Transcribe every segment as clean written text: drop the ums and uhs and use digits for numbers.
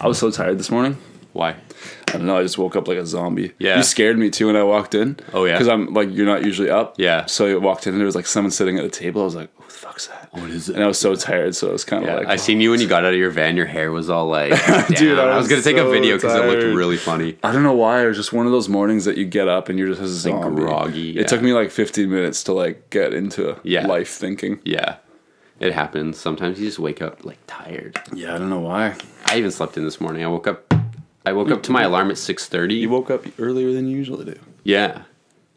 was so tired this morning. Why? I don't know. I just woke up like a zombie. Yeah. You scared me too when I walked in. Oh, yeah? Because I'm like, you're not usually up. Yeah. So I walked in and there was like someone sitting at the table. I was like, who the fuck's that? What is it? And I was so tired. So I was kind of like, I seen you when you got out of your van. Your hair was all like, Dude, down. I I was gonna take a so video because it looked tired. really funny. I don't know why. It was just one of those mornings that you get up and you're just a zombie. groggy, yeah. It took me like 15 minutes to like get into life thinking. Yeah, it happens. Sometimes you just wake up like tired. Yeah, I don't know why. I even slept in this morning. I woke up to my alarm at 6:30. You woke up earlier than you usually do. Yeah,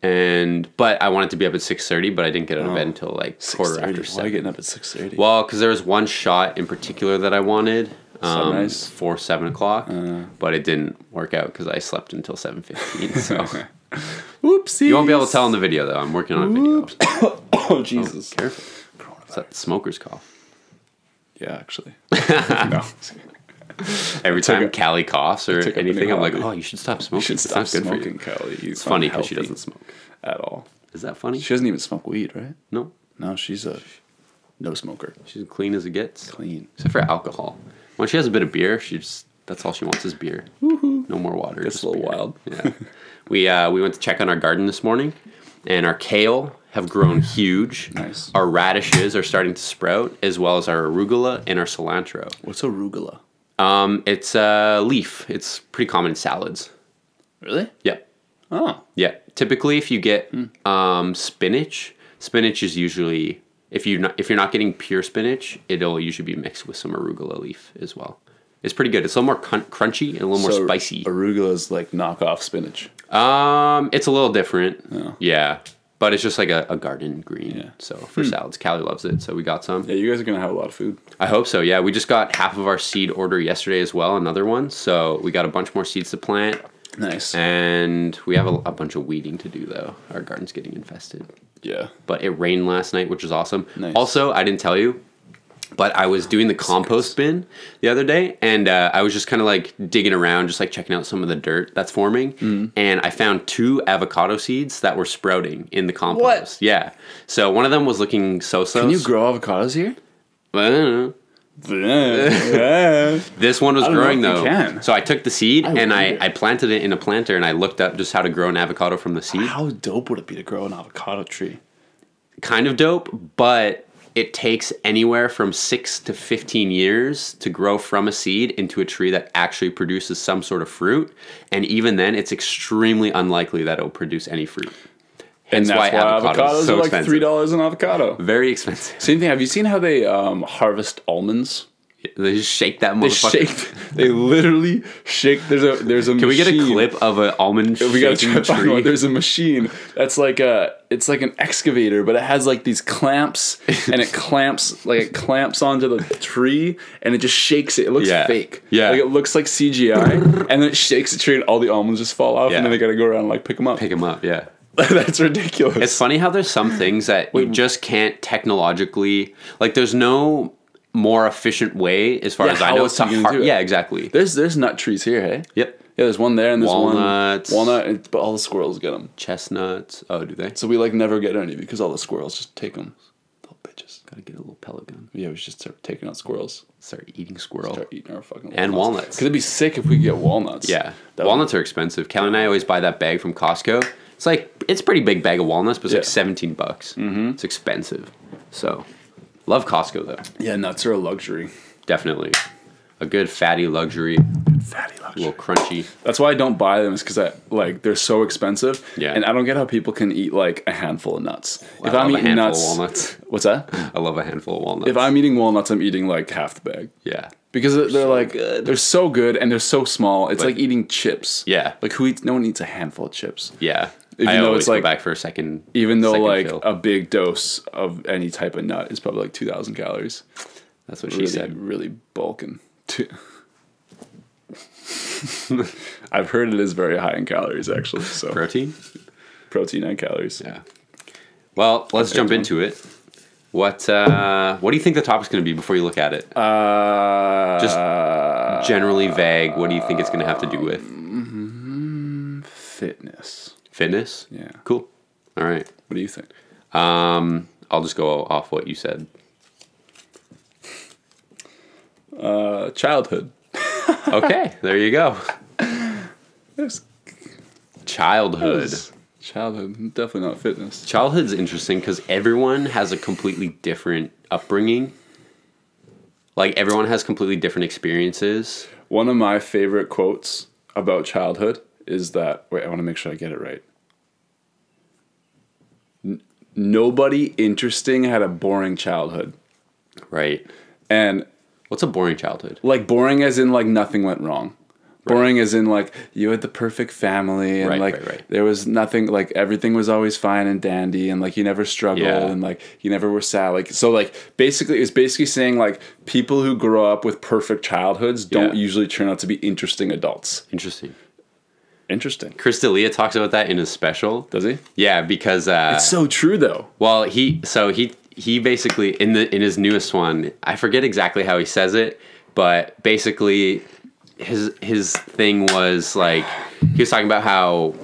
but I wanted to be up at 6:30, but I didn't get out of bed until like quarter after 6:30. 7. Why are you getting up at 6:30? Well, because there was one shot in particular that I wanted Sunrise? for 7 o'clock, but it didn't work out because I slept until 7:15. So Whoopsie. you won't be able to tell in the video though. I'm working on a video. Oh, Jesus. Careful. Is that the smoker's cough? Yeah, actually. No. Every time Callie coughs or took up a anything, new I'm like, hobby. oh, you should stop smoking. You should It's stop not good for you. smoking, Kelly. It's funny because she doesn't smoke at all. Is that funny? She doesn't even smoke weed, right? No, No, she's a no smoker. she's clean as it gets. Clean. Except for alcohol. When she has a bit of beer, that's all she wants is beer. No more water. It's just a little beer. wild. Yeah. We went to check on our garden this morning, and our kale have grown huge. Nice. Our radishes are starting to sprout, as well as our arugula and our cilantro. What's arugula? It's a leaf. It's pretty common in salads. Really? Yeah. Oh. Yeah. Typically, if you get spinach is usually if you're not getting pure spinach, it'll usually be mixed with some arugula leaf as well. It's pretty good. It's a little more crunchy and a little more spicy. Arugula is like knockoff spinach. It's a little different. Oh. Yeah. But it's just like a garden green. Yeah. So for salads, Callie loves it. So we got some. Yeah, you guys are going to have a lot of food. I hope so. Yeah. We just got half of our seed order yesterday as well. Another one. So we got a bunch more seeds to plant. Nice. And we have a bunch of weeding to do though. Our garden's getting infested. Yeah. But it rained last night, which was awesome. Nice. Also, I didn't tell you, but I was doing the compost bin the other day, and I was just kind of like digging around, just like checking out some of the dirt that's forming, and I found 2 avocado seeds that were sprouting in the compost. What? Yeah. So one of them was looking so-so. Can you grow avocados here? I don't know. Yeah. This one was I don't know growing if you though. can. So I took the seed and wonder. I planted it in a planter, and I looked up just how to grow an avocado from the seed. How dope would it be to grow an avocado tree? Kind of dope, but it takes anywhere from 6 to 15 years to grow from a seed into a tree that actually produces some sort of fruit. And even then, it's extremely unlikely that it'll produce any fruit. And Hence that's why avocados so are like expensive. $3 an avocado. Very expensive. Same thing. Have you seen how they harvest almonds? They just shake that They motherfucker. shake. They literally shake. There's a. Can we get a machine. clip of an almond We gotta shaking try the to find one. tree? There's a machine that's like it's like an excavator, but it has like these clamps, and it clamps onto the tree, and it just shakes it. It looks Yeah. fake. Yeah. Like it looks like CGI, and then it shakes the tree, and all the almonds just fall off, Yeah. and then they gotta go around and like pick them up. Pick them up, yeah. That's ridiculous. It's funny how there's some things that you just can't technologically, like there's no more efficient way as far Yeah, as I how know else are you gonna har- do it? Yeah, exactly. There's nut trees here, hey? Yep. Yeah, there's one there, and there's Walnuts. one walnut, but all the squirrels get them. Chestnuts. Oh, do they? So we like never get any because all the squirrels just take them. Little bitches. Gotta get a little pellet gun. Yeah, we should just start taking out squirrels. Start eating squirrel. Start eating our fucking And walnuts. Because it'd be sick if we could get walnuts. Yeah. That Walnuts are expensive. Kelly and I always buy that bag from Costco. It's a pretty big bag of walnuts, but it's like $17. Mm-hmm. It's expensive. So, love Costco though. Yeah, nuts are a luxury. Definitely. A good fatty luxury. Fatty A luxury. little crunchy. That's why I don't buy them. Is because they're so expensive. Yeah. And I don't get how people can eat like a handful of nuts. I If I'm love a eating handful nuts, of walnuts. what's that? I love a handful of walnuts. If I'm eating walnuts, I'm eating like half the bag. Yeah. Because they're so good and they're so small. It's like eating chips. Yeah. Like no one eats a handful of chips. Yeah. Even I though always it's go like- back for a second. Even though second like fill. a big dose of any type of nut is probably like 2,000 calories. That's what she Really, said. really bulking. I've heard it is very high in calories actually. So Protein? protein and calories. Yeah. Well, let's Okay, jump Tom. into it. What do you think the topic's going to be before you look at it? Just generally vague. What do you think it's going to have to do with? Fitness. Fitness? Yeah. Cool. All right. What do you think? I'll just go off what you said. Childhood. Okay, there you go. There's Childhood. childhood, definitely not fitness. Childhood's interesting because everyone has a completely different upbringing. Like, everyone has completely different experiences. One of my favorite quotes about childhood is that, wait, I want to make sure I get it right. Nobody interesting had a boring childhood. Right. And What's a boring childhood? like boring as in like nothing went wrong. Boring as in like you had the perfect family and Right, like right. there was nothing, like everything was always fine and dandy and like you never struggled Yeah. and like you never were sad. Like so like basically it's basically saying like people who grow up with perfect childhoods don't Yeah. usually turn out to be interesting adults. Interesting. Interesting. Chris D'Elia talks about that in his special. Does he? Yeah, because It's so true though. well, he basically in his newest one, I forget exactly how he says it, but basically his thing was like he was talking about how,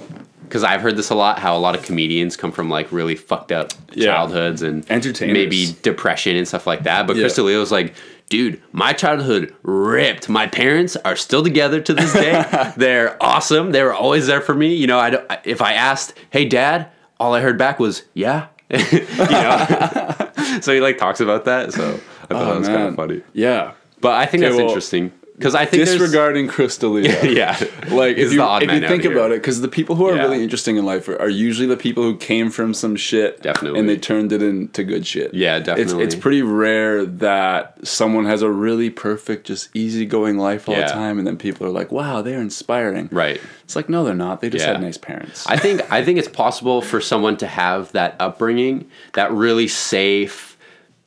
because I've heard this a lot, how a lot of comedians come from like really fucked up Yeah. childhoods and Entertainers. maybe depression and stuff like that. But Yeah. Chris D'Elia was like, dude, my childhood ripped. My parents are still together to this day. They're awesome. They were always there for me. You know, if I asked, "Hey, Dad," all I heard back was, "Yeah." You know, so he like talks about that. So I thought that was kind of funny. Yeah. But I think Okay, that's well, interesting because I think Disregarding Chris D'Elia. yeah, Like He's if you, the odd if you man think out here. about it, because the people who are Yeah. really interesting in life are usually the people who came from some shit, Definitely. and they turned it into good shit. Yeah, definitely. It's pretty rare that someone has a really perfect, just easygoing life all Yeah. the time, and then people are like, "Wow, they're inspiring." Right. It's like, no, they're not. They just Yeah. had nice parents. I think it's possible for someone to have that upbringing, that really safe,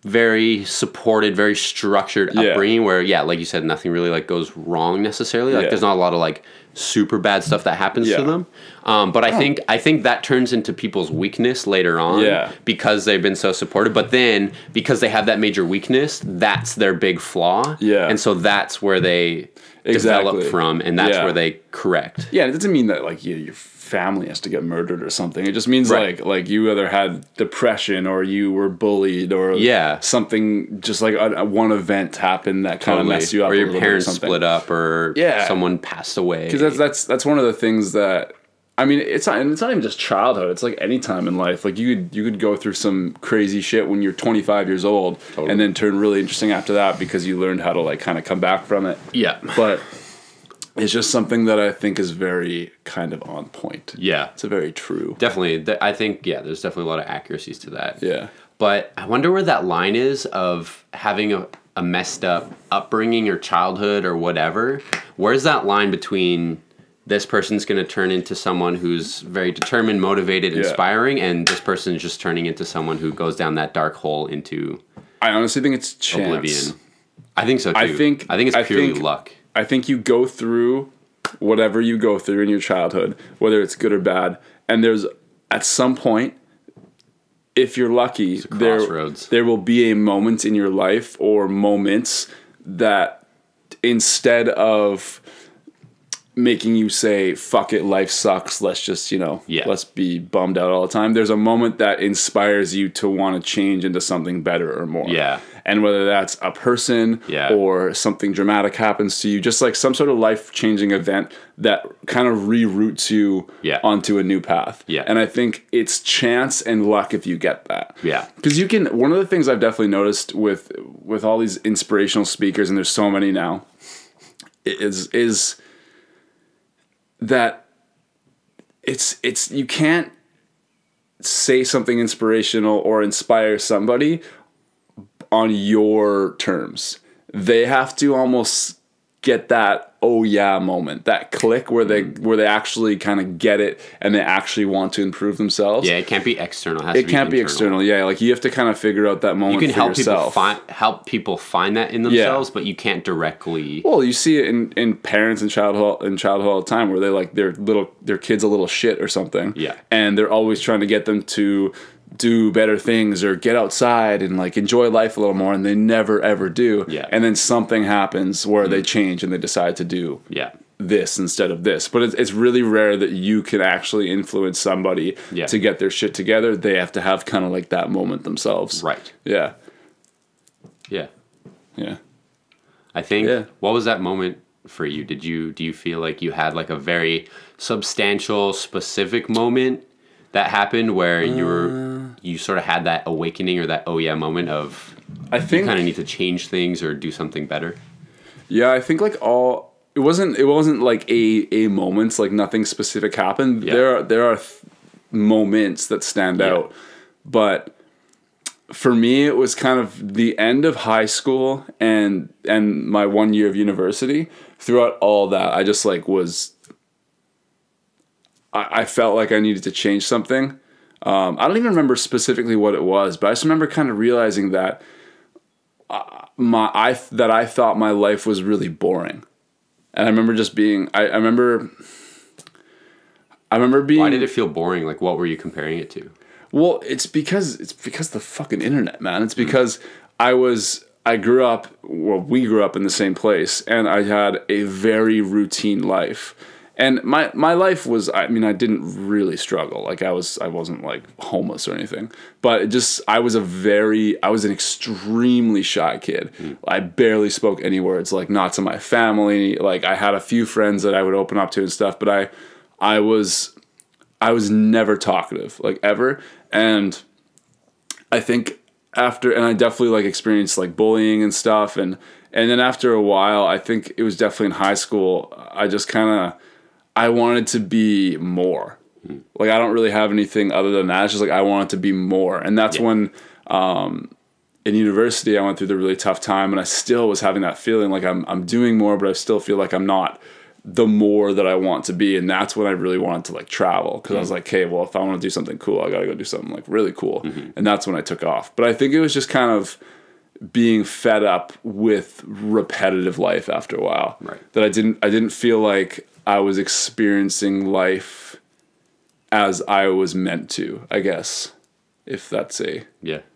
very supported, very structured Yeah. upbringing where, yeah, like you said, nothing really like goes wrong necessarily. Like Yeah. there's not a lot of like super bad stuff that happens Yeah. to them. But I think that turns into people's weakness later on Yeah. because they've been so supported. But then because they have that major weakness, that's their big flaw. Yeah. And so that's where they Exactly. develop from, and that's Yeah. where they correct. Yeah, it doesn't mean that like your family has to get murdered or something. It just means Right. like you either had depression or you were bullied or Yeah. something, just like a one event happened that kind of messed you up, or a your little bit parents something. split up, or Yeah. someone passed away. Because that's one of the things that, I mean, it's not even just childhood. It's like any time in life. Like you could go through some crazy shit when you're 25 years old, Totally. and then turn really interesting after that because you learned how to like kind of come back from it. Yeah. But it's just something that I think is very kind of on point. Yeah. It's a very true. Definitely. I think, yeah, there's definitely a lot of accuracies to that. Yeah. But I wonder where that line is of having a messed up upbringing or childhood or whatever. Where's that line between this person's going to turn into someone who's very determined, motivated, Yeah. inspiring, and this person's just turning into someone who goes down that dark hole into I honestly think it's chance. oblivion? I think so too. I think it's purely luck. I think you go through whatever you go through in your childhood, whether it's good or bad, and there's at some point, if you're lucky, crossroads. there will be a moment in your life or moments that instead of making you say, fuck it, life sucks, let's just, Yeah. let's be bummed out all the time. There's a moment that inspires you to want to change into something better or more. Yeah. And whether that's a person Yeah. or something dramatic happens to you, just like some sort of life-changing event that kind of reroutes you Yeah. onto a new path. Yeah. And I think it's chance and luck if you get that. Yeah. Because you can, one of the things I've definitely noticed with all these inspirational speakers, and there's so many now, is that it's you can't say something inspirational or inspire somebody on your terms. They have to almost get that oh yeah moment, that click where they actually kind of get it and they actually want to improve themselves. Yeah, it can't be external. It can't be external. Yeah, like you have to kind of figure out that moment. You can for yourself. help people find that in themselves, but you can't directly. Well, you see it in parents and childhood all the time where they like their kids a little shit or something. Yeah. And they're always trying to get them to do better things or get outside and like enjoy life a little more, and they never ever do. Yeah. And then something happens where they change and they decide to do Yeah. this instead of this. But it's really rare that you can actually influence somebody Yeah. to get their shit together. They have to have kind of like that moment themselves. Right. Yeah. Yeah. Yeah. I think. Yeah. What was that moment for you? Do you feel like you had like a very substantial, specific moment that happened where you sort of had that awakening or that oh yeah moment of I think you kind of need to change things or do something better? Yeah, I think like it wasn't like a moments, like nothing specific happened. Yeah. There are moments that stand out, but for me it was kind of the end of high school and my 1 year of university. Throughout all that, I just like I felt like I needed to change something. I don't even remember specifically what it was, but I just remember kind of realizing that I thought my life was really boring, and I remember just being. I remember being. Why did it feel boring? Like, what were you comparing it to? Well, it's because the fucking internet, man. It's because we grew up in the same place, and I had a very routine life. And my life was, I mean, I didn't really struggle. Like I wasn't like homeless or anything, but I was an extremely shy kid. I barely spoke any words, like not to my family. Like I had a few friends that I would open up to and stuff, but I was never talkative, like ever. And I think and I definitely like experienced like bullying and stuff. And then after a while, I think it was definitely in high school, I wanted to be more. Like I don't really have anything other than that. It's just like I wanted to be more. And that's when in university I went through the really tough time, and I still was having that feeling like I'm doing more, but I still feel like I'm not the more that I want to be. And that's when I really wanted to like travel, because I was like, okay, well, if I want to do something cool, I got to go do something like really cool. And that's when I took off. But I think it was just kind of being fed up with repetitive life after a while. Right. That I didn't feel like I was experiencing life as I was meant to, I guess, if that's I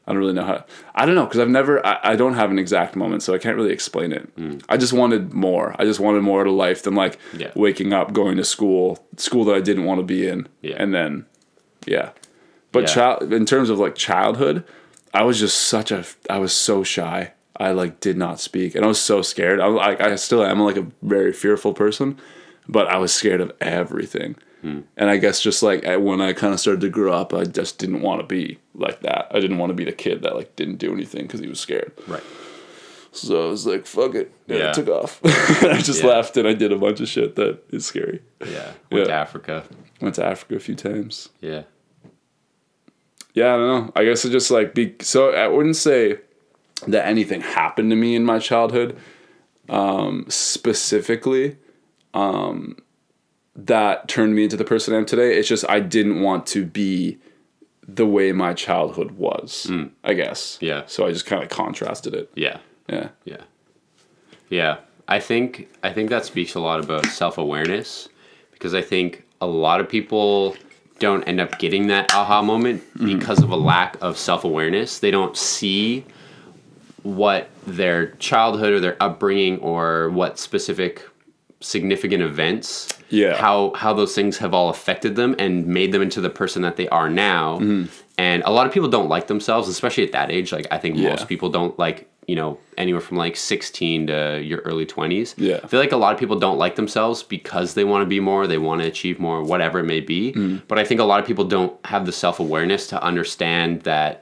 don't really know I don't know, because I don't have an exact moment, so I can't really explain it. I just wanted more. I just wanted more to life than like waking up, going to school that I didn't want to be in. And then, But in terms of like childhood, I was just I was so shy. I like did not speak, and I was so scared. I still am like a very fearful person, but I was scared of everything. And I guess just like when I kind of started to grow up, I just didn't want to be like that. I didn't want to be the kid that like didn't do anything because he was scared. Right. So I was like, fuck it. And I took off. I just left, and I did a bunch of shit that is scary. Yeah. Went to Africa. Went to Africa a few times. Yeah. Yeah, I don't know. I guess it just like so I wouldn't say that anything happened to me in my childhood specifically that turned me into the person I am today. It's just I didn't want to be the way my childhood was, I guess. Yeah. So I just kind of contrasted it. Yeah. Yeah. Yeah. Yeah. I think that speaks a lot about self-awareness, because I think a lot of people don't end up getting that aha moment because of a lack of self-awareness. They don't see what their childhood or their upbringing or what specific significant events, how those things have all affected them and made them into the person that they are now. And a lot of people don't like themselves, especially at that age. Like I think most people don't like, anywhere from like 16 to your early 20s. Yeah. I feel like a lot of people don't like themselves because they want to be more, they want to achieve more, whatever it may be. But I think a lot of people don't have the self-awareness to understand that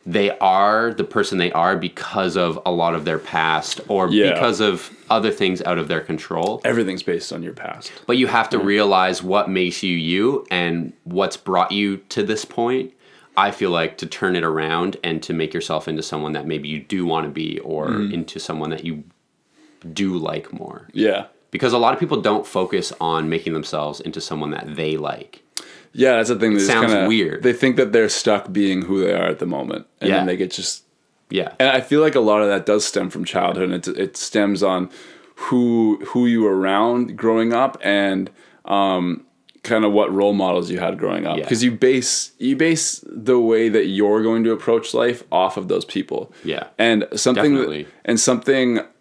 they are the person they are because of a lot of their past or because of other things out of their control. Everything's based on your past. But you have to realize what makes you you and what's brought you to this point. I feel like to turn it around and to make yourself into someone that maybe you do want to be, or into someone that you do like more. Yeah. Because a lot of people don't focus on making themselves into someone that they like. Yeah, that's the thing. It sounds weird. They think that they're stuck being who they are at the moment, and then they get just And I feel like a lot of that does stem from childhood. And it stems on who you were around growing up, and kind of what role models you had growing up. Because you base the way that you're going to approach life off of those people. Yeah, and something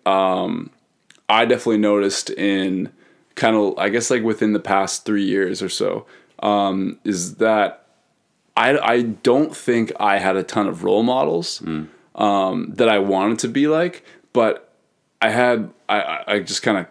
I definitely noticed in kind of, I guess, like within the past 3 years or so. Is that I don't think I had a ton of role models that I wanted to be like, but I just kind of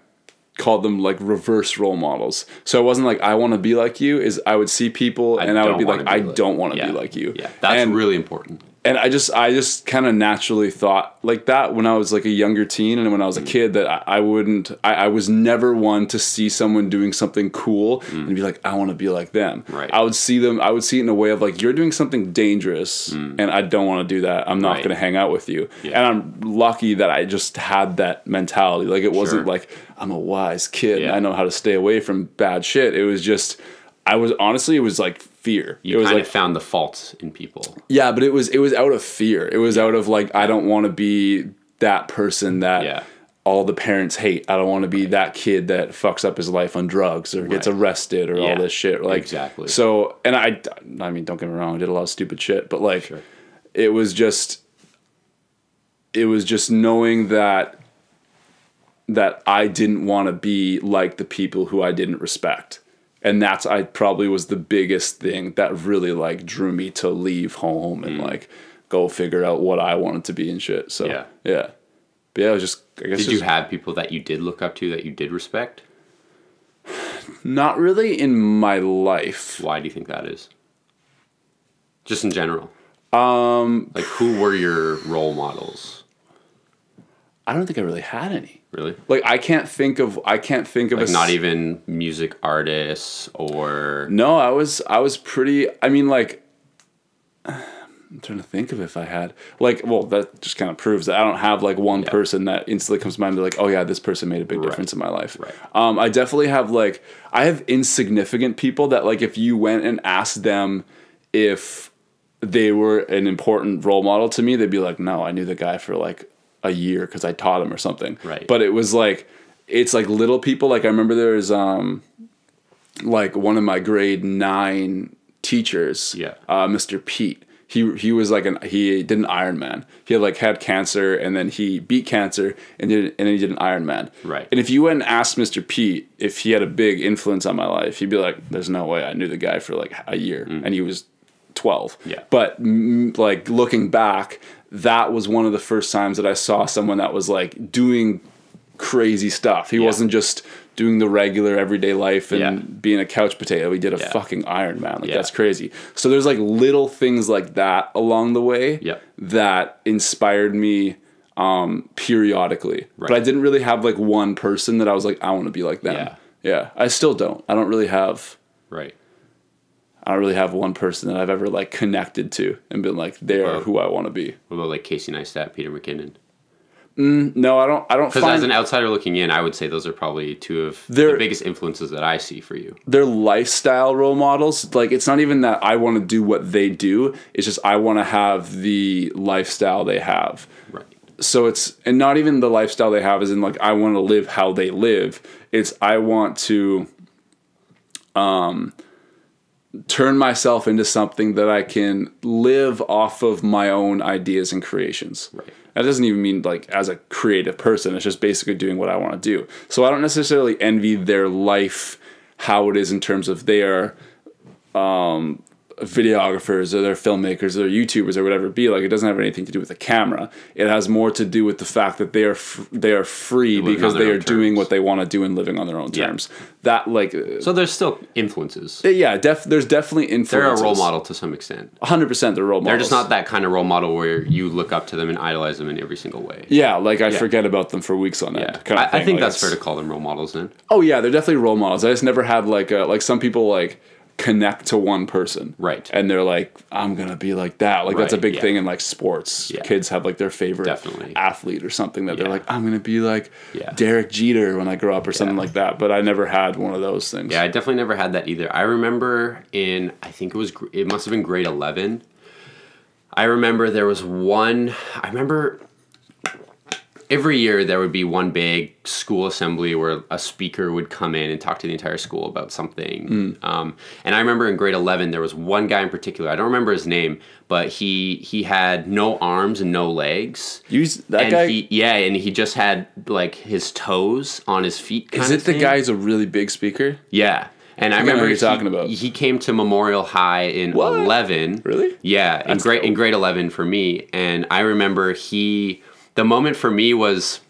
called them like reverse role models. So it wasn't like I want to be like you. Is I would see people and I would be like I don't want to be like you. Yeah, that's really important. And I just kind of naturally thought like that when I was like a younger teen and when I was a kid, that I was never one to see someone doing something cool and be like, I want to be like them. Right. I would see it in a way of like, you're doing something dangerous and I don't want to do that. I'm not going to hang out with you. Yeah. And I'm lucky that I just had that mentality. Like it wasn't like I'm a wise kid and I know how to stay away from bad shit. It was just, it was like fear. You it was kind like, of found the faults in people. Yeah, but it was out of fear. It was out of like, I don't want to be that person that all the parents hate. I don't want to be that kid that fucks up his life on drugs or gets arrested or all this shit. Like, exactly. So, and I mean, don't get me wrong, I did a lot of stupid shit, but like, it was just knowing that I didn't want to be like the people who I didn't respect. And I probably was the biggest thing that really like drew me to leave home and like go figure out what I wanted to be and shit. So yeah. But yeah, it was just, I guess. Did you have people that you did look up to that you did respect? Not really in my life. Why do you think that is? Just in general. Like who were your role models? I don't think I really had any. Really? Like I can't think of like not even music artists or. No, I was pretty. I mean, like I'm trying to think of if I had like. Well, that just kind of proves that I don't have like one person that instantly comes to mind. And be like, oh yeah, this person made a big difference in my life. Right. I definitely have like I have insignificant people that like if you went and asked them if they were an important role model to me, they'd be like, no, I knew the guy for like a year because I taught him or something. Right. But it was like, it's like little people. Like I remember there was like one of my grade 9 teachers, Mr. Pete. He was like he did an Ironman. He had cancer and then he beat cancer and then he did an Ironman. Right. And if you went and asked Mr. Pete if he had a big influence on my life, he'd be like, "There's no way. I knew the guy for like a year and he was 12." Yeah. But like looking back, that was one of the first times that I saw someone that was like doing crazy stuff. He wasn't just doing the regular everyday life and being a couch potato. He did a fucking Ironman. Like that's crazy. So there's like little things like that along the way that inspired me periodically. Right. But I didn't really have like one person that I was like, I want to be like them. Yeah. I still don't. I don't really have. Right. I don't really have one person that I've ever like connected to and been like, they're who I want to be. What about like Casey Neistat, Peter McKinnon? No, I don't. Because as an outsider looking in, I would say those are probably two of the biggest influences that I see for you. They're lifestyle role models. Like it's not even that I want to do what they do. It's just I want to have the lifestyle they have. Right. So and not even the lifestyle they have as in like I want to live how they live. It's I want to turn myself into something that I can live off of my own ideas and creations. Right. That doesn't even mean like as a creative person. It's just basically doing what I want to do. So I don't necessarily envy their life, how it is in terms of they are videographers or they're filmmakers or they're YouTubers or whatever it be. Like it doesn't have anything to do with the camera. It has more to do with the fact that they are free because they are doing what they want to do and living on their own terms. That like so there's still influences. Yeah, there's definitely influences. They're a role model to some extent. 100% they're role models. They're just not that kind of role model where you look up to them and idolize them in every single way. Yeah, like I forget about them for weeks on end. Kind of I think that's fair to call them role models then. Oh yeah, they're definitely role models. I just never had like some people like connect to one person, right? And they're like, I'm gonna be like that. Like that's a big thing in like sports. Kids have like their favorite athlete or something that they're like, I'm gonna be like Derek Jeter when I grow up or something like that. But I never had one of those things. Yeah, I definitely never had that either. I remember I think it must have been grade 11. I remember there was one. I remember every year there would be one big school assembly where a speaker would come in and talk to the entire school about something. And I remember in grade 11 there was one guy in particular. I don't remember his name, but he had no arms and no legs. And he just had like his toes on his feet. Is it the guy who's a really big speaker? Yeah. And I remember what you're talking about. He came to Memorial High in 11. Really? Yeah, in grade 11 for me. And I remember the moment for me was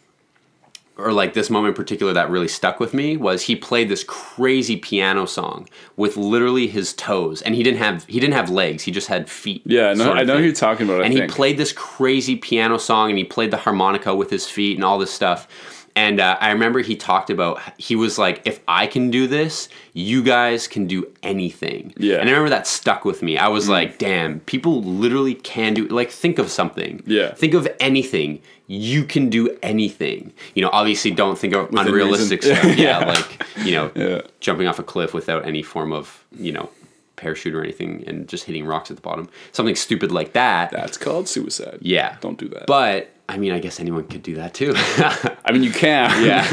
or like this moment in particular that really stuck with me was he played this crazy piano song with literally his toes, and he didn't have legs, he just had feet. Yeah, no, I know who you're talking about. And he played this crazy piano song, and he played the harmonica with his feet and all this stuff. And I remember he talked about, he was like, if I can do this, you guys can do anything. Yeah. And I remember that stuck with me. I was like, damn, people literally can do, like, think of something. Yeah. Think of anything. You can do anything. You know, obviously don't think of Within unrealistic reason. stuff. Yeah. Like, you know, Yeah. jumping off a cliff without any form of, you know, parachute or anything and just hitting rocks at the bottom. Something stupid like that. That's called suicide. Yeah. Don't do that. But, I mean, I guess anyone could do that too. I mean, you can. Yeah.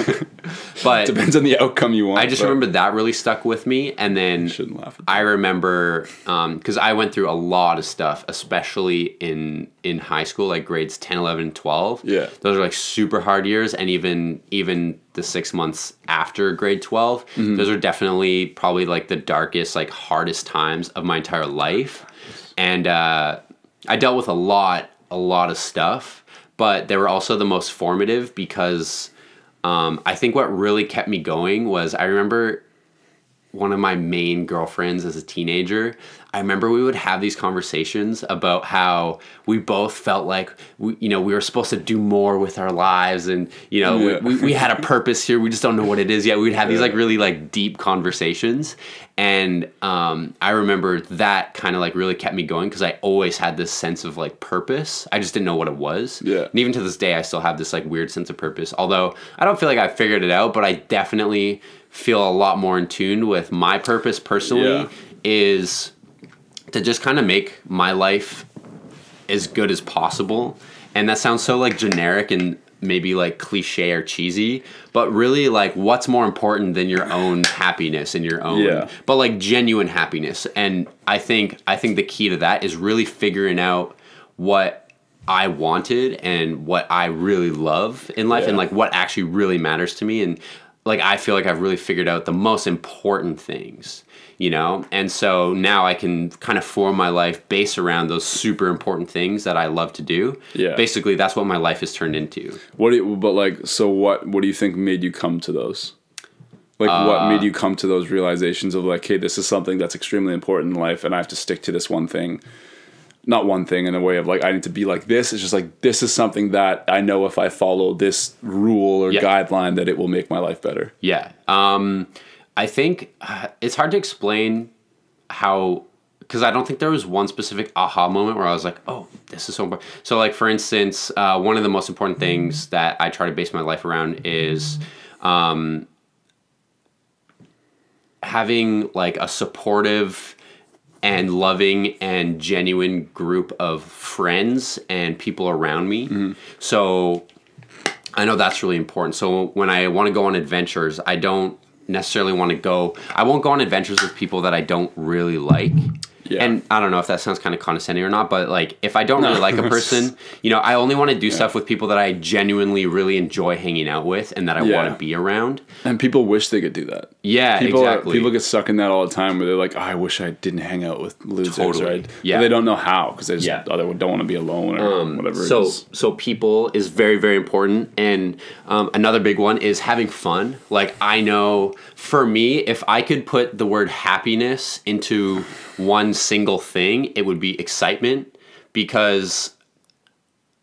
But Depends on the outcome you want. I just remember that really stuck with me. And then Shouldn't laugh at that. I remember, because I went through a lot of stuff, especially in high school, like grades 10, 11, 12. Yeah. Those are like super hard years. And even the 6 months after grade 12, those are definitely probably like the darkest, like hardest times of my entire life. And I dealt with a lot of stuff. But they were also the most formative because I think what really kept me going was, I remember one of my main girlfriends as a teenager, I remember we would have these conversations about how we both felt like we were supposed to do more with our lives, and we had a purpose here. We just don't know what it is yet. We'd have these like really like deep conversations, and I remember that kind of like really kept me going because I always had this sense of like purpose. I just didn't know what it was. Yeah. And even to this day, I still have this like weird sense of purpose. Although I don't feel like I figured it out, but I definitely feel a lot more in tune with my purpose personally is to just kind of make my life as good as possible. And that sounds so like generic and maybe like cliche or cheesy, but really like what's more important than your own happiness and your own, but like genuine happiness. And I think the key to that is really figuring out what I wanted and what I really love in life and like what actually really matters to me. And like, I feel like I've really figured out the most important things, you know? And so now I can kind of form my life based around those super important things that I love to do. Yeah. Basically, that's what my life has turned into. What do you think made you come to those? Like, what made you come to those realizations of like, hey, this is something that's extremely important in life and I have to stick to this one thing. Not one thing in a way of like, I need to be like this. It's just like, this is something that I know if I follow this rule or guideline that it will make my life better. Yeah. I think it's hard to explain how, because I don't think there was one specific aha moment where I was like, oh, this is so important. So like, for instance, one of the most important things that I try to base my life around is having like a supportive and loving and genuine group of friends and people around me. So I know that's really important. So when I want to go on adventures, I don't necessarily want to go, I won't go on adventures with people that I don't really like. Yeah. And I don't know if that sounds kind of condescending or not, but like if I don't really like a person, I only want to do stuff with people that I genuinely really enjoy hanging out with and that I want to be around. And people wish they could do that. Yeah, exactly. People get stuck in that all the time where they're like, oh, I wish I didn't hang out with losers. Totally. Right? Yeah. But they don't know how because they just don't want to be alone or whatever it is. So people is very, very important. And another big one is having fun. Like I know for me, if I could put the word happiness into one single thing, it would be excitement, because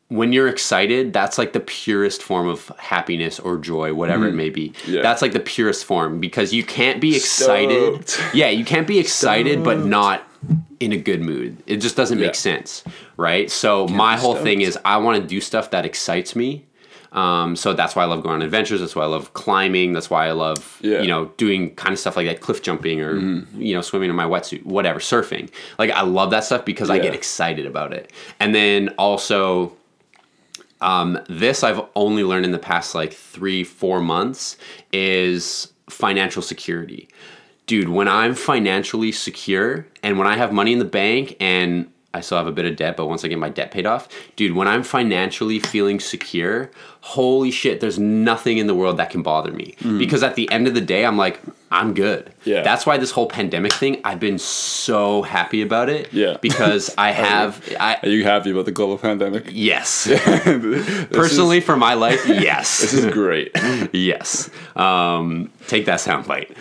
when you're excited, that's like the purest form of happiness or joy, whatever it may be. Yeah. That's like the purest form, because you can't be excited. Yeah, you can't be excited but not in a good mood. It just doesn't make sense, right? So my whole thing is I want to do stuff that excites me. So that's why I love going on adventures. That's why I love climbing. That's why I love, doing kind of stuff like that, cliff jumping or, swimming in my wetsuit, whatever, surfing. Like I love that stuff because I get excited about it. And then also, this I've only learned in the past like 3-4 months is financial security. Dude, when I'm financially secure and when I have money in the bank and I still have a bit of debt, but once I get my debt paid off, dude, when I'm financially feeling secure, holy shit, there's nothing in the world that can bother me. Because at the end of the day, I'm like, I'm good. Yeah. That's why this whole pandemic thing, I've been so happy about it. Yeah. Because I have, Are you happy about the global pandemic? yes. Personally, for my life, yes. This is great. Yes. Take that soundbite.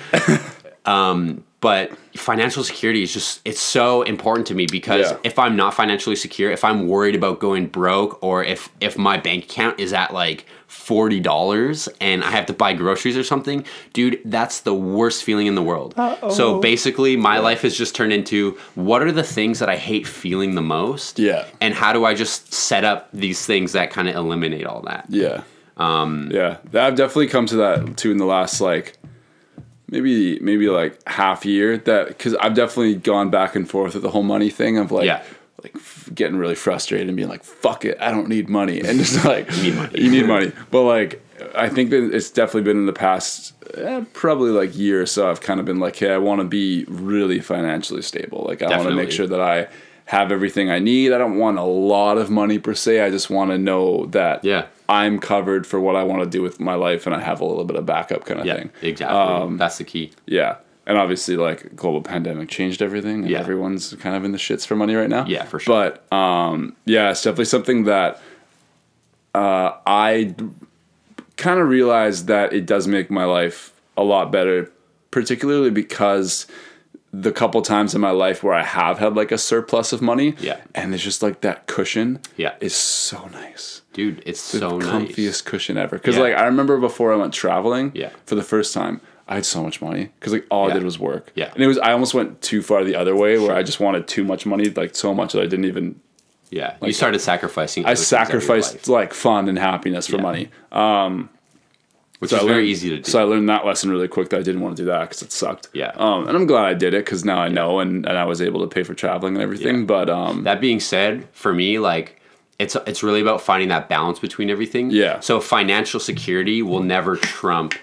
But financial security is just, it's so important to me because Yeah. if I'm not financially secure, if I'm worried about going broke, or if my bank account is at like $40 and I have to buy groceries or something, dude, that's the worst feeling in the world. So basically my life has just turned into, what are the things that I hate feeling the most? Yeah. And how do I just set up these things that kind of eliminate all that? Yeah. Yeah. I've definitely come to that too in the last like maybe like half year, that because I've definitely gone back and forth with the whole money thing of like getting really frustrated and being like, fuck it, I don't need money, and just like you need money. But like I think that it's definitely been in the past probably like year or so, I've kind of been like, hey, I want to be really financially stable. Like I want to make sure that I have everything I need. I don't want a lot of money per se. I just want to know that I'm covered for what I want to do with my life, and I have a little bit of backup kind of thing. Exactly. That's the key. Yeah. And obviously, like, global pandemic changed everything, and everyone's kind of in the shits for money right now. Yeah, for sure. But, yeah, it's definitely something that I kind of realized that it does make my life a lot better, particularly because the couple times in my life where I have had, like, a surplus of money, and there's just, like, that cushion is so nice. Dude, it's The so nice. comfiest cushion ever. Because, like, I remember before I went traveling for the first time, I had so much money because like all I did was work. Yeah. And I almost went too far the other way where I just wanted too much money, like so much that I didn't even. Yeah. Like, you started sacrificing. I sacrificed like fun and happiness for money. Which is very easy to do. So I learned that lesson really quick that I didn't want to do that because it sucked. Yeah. And I'm glad I did it because now I know and I was able to pay for traveling and everything. But that being said, for me, like it's really about finding that balance between everything. Yeah. So financial security will never trump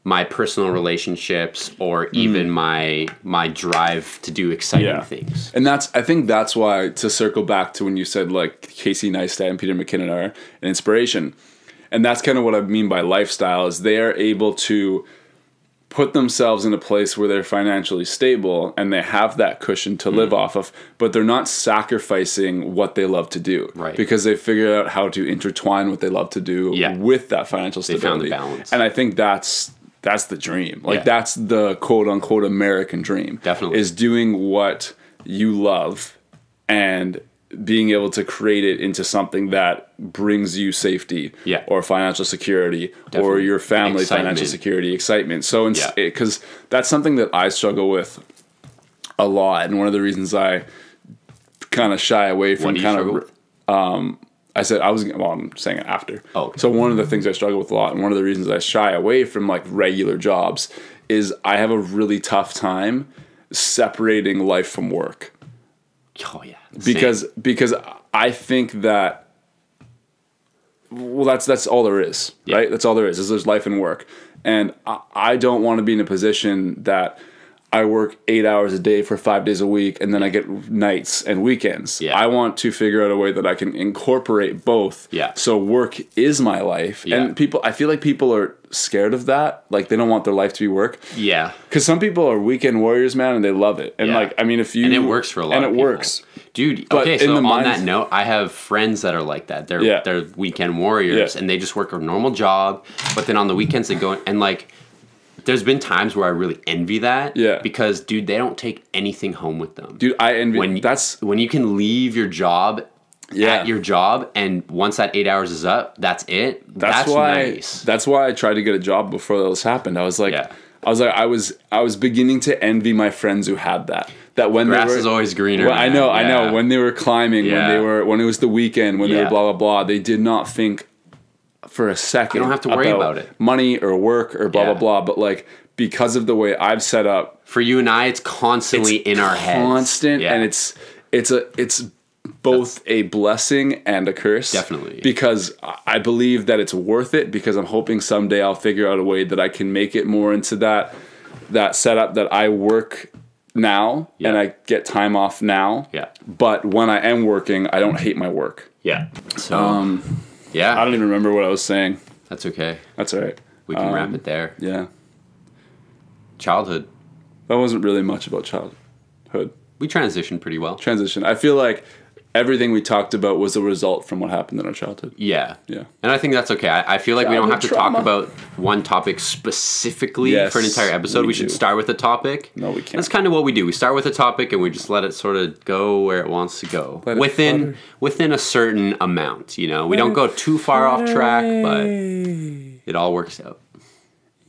my personal relationships or even my drive to do exciting things. And I think that's why, to circle back to when you said like Casey Neistat and Peter McKinnon are an inspiration. And that's kind of what I mean by lifestyle, is they are able to put themselves in a place where they're financially stable and they have that cushion to live off of, but they're not sacrificing what they love to do. Right. Because they figured out how to intertwine what they love to do with that financial stability. They found the balance. And I think that's the dream. Like that's the quote unquote American dream. Definitely. Is doing what you love and being able to create it into something that brings you safety or financial security or your family financial security, excitement. So, because that's something that I struggle with a lot. And one of the reasons I kind of shy away from I'm saying it after. Oh, okay. So one of the things I struggle with a lot, and one of the reasons I shy away from like regular jobs, is I have a really tough time separating life from work. Oh yeah. Because I think that, well, that's all there is, right? That's all there is there's life and work. And I don't want to be in a position that I work 8 hours a day for 5 days a week, and then I get nights and weekends. Yeah. I want to figure out a way that I can incorporate both. Yeah. So work is my life. Yeah. And I feel like people are scared of that. Like they don't want their life to be work. Yeah. Because some people are weekend warriors, man, and they love it. And like, I mean, and it works for a lot of people. And it works. Dude, okay, so on that note, I have friends that are like that. They're weekend warriors, and they just work a normal job, but then on the weekends they go, and like, there's been times where I really envy that. Yeah. Because, dude, they don't take anything home with them. Dude, I envy when you can leave your job at your job, and once that 8 hours is up, that's it. That's nice. That's why I tried to get a job before this happened. I was beginning to envy my friends who had that. That when grass is always greener. Well, I know. When they were climbing, when it was the weekend, when they were blah blah blah, they did not think for a second. You don't have to worry about it. Money or work or blah blah blah. But like, because of the way I've set up, for you and I, it's constantly in our heads. Constant, and it's both a blessing and a curse. Definitely. Because I believe that it's worth it, because I'm hoping someday I'll figure out a way that I can make it more into that setup that I work now Yeah. and I get time off now. Yeah. But when I am working, I don't hate my work. Yeah. So, I yeah, don't even remember what I was saying. that's okay. That's all right. We can wrap it there. Yeah. Childhood. That wasn't really much about childhood. We transitioned pretty well. Transition. I feel like everything we talked about was a result from what happened in our childhood. Yeah. Yeah. And I think that's okay. I feel like we don't have to Childhood talk trauma. about one topic specifically Yes, for an entire episode. we We should do. start with a topic. No, we can't. That's kind of what we do. We start with a topic and we just let it sort of go where it wants to go. Let it Within a certain amount, you know. We don't go too far off track, but it all works out.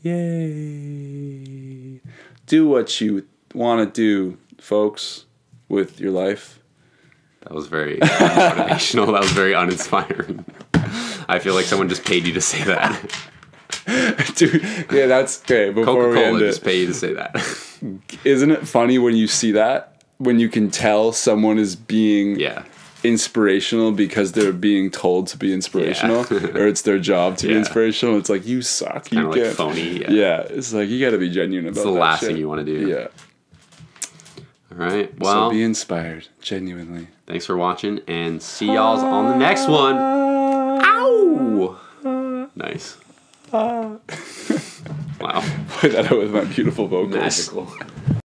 Yay. Do what you want to do, folks, with your life. That was very motivational. That was very uninspiring. I feel like someone just paid you to say that. Dude, yeah, that's okay. Before we Coca-Cola end just it, paid you to say that. isn't it funny when you see that? When you can tell someone is being Yeah. inspirational because they're being told to be inspirational, or it's their job to be Yeah. inspirational. It's like, you suck. You Kind of like can't. phony. Yeah. Yeah, it's like you got to be genuine about It's the that last shit. thing you want to do. Yeah. All right. So Well, be inspired, genuinely. thanks for watching and see y'all on the next one. Ow! Nice. Wow. Play that out with my beautiful vocals. Magical.